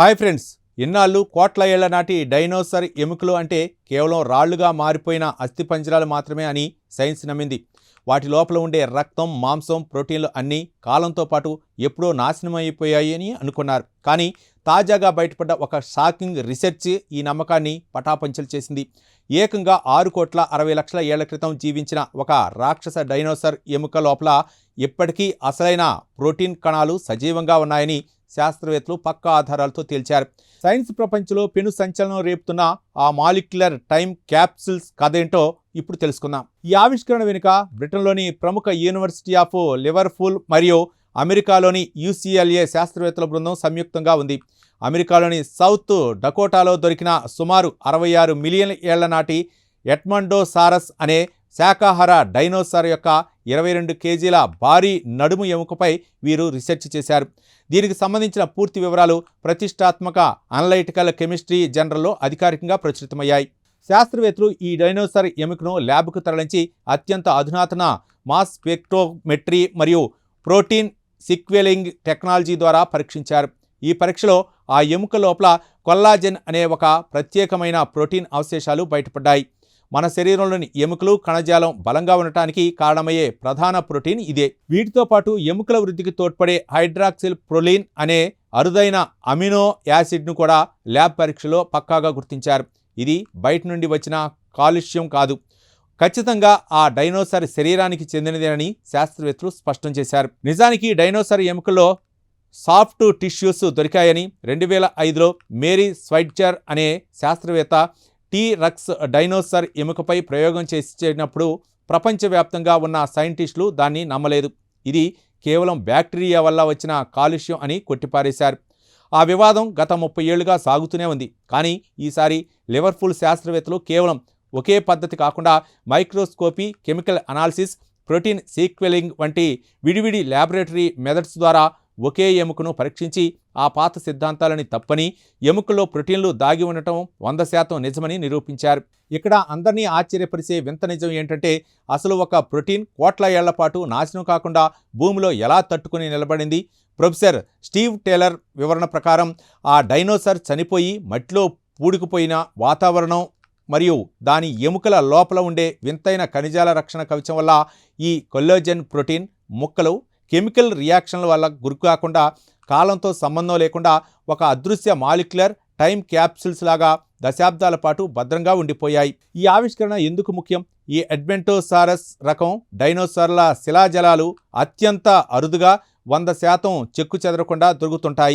Hi friends, ఇన్నాళ్ళు కోట్ల ఏళ్ల నాటి డైనోసార్ ఎముకలు అంటే కేవలం రాళ్లుగా మారిపోయిన అస్థిపంజరాలు మాత్రమే అని సైన్స్ నమ్మింది. వాటి లోపల ఉండే రక్తం, మాంసం, ప్రోటీన్లు అన్నీ కాలంతో పాటు ఎప్పుడో నాశనమైపోయాయి అని అనుకున్నారు. కానీ తాజాగా బయటపడ్డ ఒక షాకింగ్ రీసెర్చ్ ఈ నమ్మకాన్ని పటాపంచలు చేసింది. ఏకంగా 6,60,00,000 ఏళ్ల క్రితం జీవించిన ఒక రాక్షస డైనోసార్ ఎముక లోపల ఇప్పటికీ అసలైన ప్రోటీన్ కణాలు సజీవంగా ఉన్నాయని శాస్త్రవేత్తలు పక్కా ఆధారాలతో తేల్చారు. సైన్స్ ప్రపంచంలో పెను సంచలనం రేపుతున్న ఆ మాలిక్యులర్ టైం క్యాప్సూల్స్ కథ ఏంటో ఇప్పుడు తెలుసుకుందాం. ఈ ఆవిష్కరణ వెనుక బ్రిటన్లోని ప్రముఖ యూనివర్సిటీ ఆఫ్ లివర్పూల్ మరియు అమెరికాలోని UCLA శాస్త్రవేత్తల బృందం సంయుక్తంగా ఉంది. అమెరికాలోని సౌత్ డకోటాలో దొరికిన సుమారు 66 మిలియన్ ఏళ్ల నాటి ఎడ్మండోసారస్ అనే శాకాహార డైనోసార్ యొక్క 22 కేజీల భారీ నడుము ఎముకపై వీరు రీసెర్చ్ చేశారు. దీనికి సంబంధించిన పూర్తి వివరాలు ప్రతిష్టాత్మక అనలైటికల్ కెమిస్ట్రీ జర్నల్లో అధికారికంగా ప్రచురితమయ్యాయి. శాస్త్రవేత్తలు ఈ డైనోసార్ ఎముకను ల్యాబ్కు తరలించి అత్యంత అధునాతన మాస్ స్పెక్ట్రోమెట్రీ మరియు ప్రోటీన్ సీక్వెలింగ్ టెక్నాలజీ ద్వారా పరీక్షించారు. ఈ పరీక్షలో ఆ ఎముక లోపల కొల్లాజెన్ అనే ఒక ప్రత్యేకమైన ప్రోటీన్ అవశేషాలు బయటపడ్డాయి. మన శరీరంలోని ఎముకలు, కణజాలం బలంగా ఉండటానికి కారణమయ్యే ప్రధాన ప్రోటీన్ ఇదే. వీటితో పాటు ఎముకల వృద్ధికి తోడ్పడే హైడ్రాక్సిల్ ప్రొలీన్ అనే అరుదైన అమినో యాసిడ్ను కూడా ల్యాబ్ పరీక్షలో పక్కాగా గుర్తించారు. ఇది బయట నుండి వచ్చిన కాలుష్యం కాదు, ఖచ్చితంగా ఆ డైనోసార్ శరీరానికి చెందినదేనని శాస్త్రవేత్తలు స్పష్టం చేశారు. నిజానికి డైనోసార్ ఎముకల్లో సాఫ్ట్ టిష్యూస్ దొరికాయని 2005లో మేరీ స్వైట్జర్ అనే శాస్త్రవేత్త టీ-రక్స్ డైనోసార్ ఎముకపై ప్రయోగం చేసినప్పుడు ప్రపంచవ్యాప్తంగా ఉన్న సైంటిస్టులు దాన్ని నమ్మలేదు. ఇది కేవలం బ్యాక్టీరియా వల్ల వచ్చిన కాలుష్యం అని కొట్టిపారేశారు. ఆ వివాదం గత 30 ఏళ్లుగా సాగుతూనే ఉంది. కానీ ఈసారి లివర్పూల్ శాస్త్రవేత్తలు కేవలం ఒకే పద్ధతి కాకుండా మైక్రోస్కోపీ, కెమికల్ అనాలిసిస్, ప్రోటీన్ సీక్వెలింగ్ వంటి విడివిడి ల్యాబొరేటరీ మెథడ్స్ ద్వారా ఒకే ఎముకను పరీక్షించి ఆ పాత సిద్ధాంతాలని తప్పని, ఎముకల్లో ప్రోటీన్లు దాగి ఉండటం 100% నిజమని నిరూపించారు. ఇక్కడ అందరినీ ఆశ్చర్యపరిచే వింత నిజం ఏంటంటే, అసలు ఒక ప్రోటీన్ కోట్ల ఏళ్ల పాటు నాశనం కాకుండా భూమిలో ఎలా తట్టుకుని నిలబడింది? ప్రొఫెసర్ స్టీవ్ టేలర్ వివరణ ప్రకారం ఆ డైనోసార్ చనిపోయి మట్టిలో పూడుకుపోయిన వాతావరణం మరియు దాని ఎముకల లోపల ఉండే వింతైన ఖనిజాల రక్షణ కవచం వల్ల ఈ కొల్లాజెన్ ప్రోటీన్ ముక్కలు కెమికల్ రియాక్షన్ల వల్ల గురికాకుండా, కాలంతో సంబంధం లేకుండా ఒక అదృశ్య మాలిక్యులర్ టైం క్యాప్సూల్స్ లాగా దశాబ్దాల పాటు భద్రంగా ఉండిపోయాయి. ఈ ఆవిష్కరణ ఎందుకు ముఖ్యం? ఈ ఎడ్మండోసారస్ రకం డైనోసార్ల శిలాజలాలు అత్యంత అరుదుగా 100% చెక్కు చెదరకుండా దొరుకుతుంటాయి.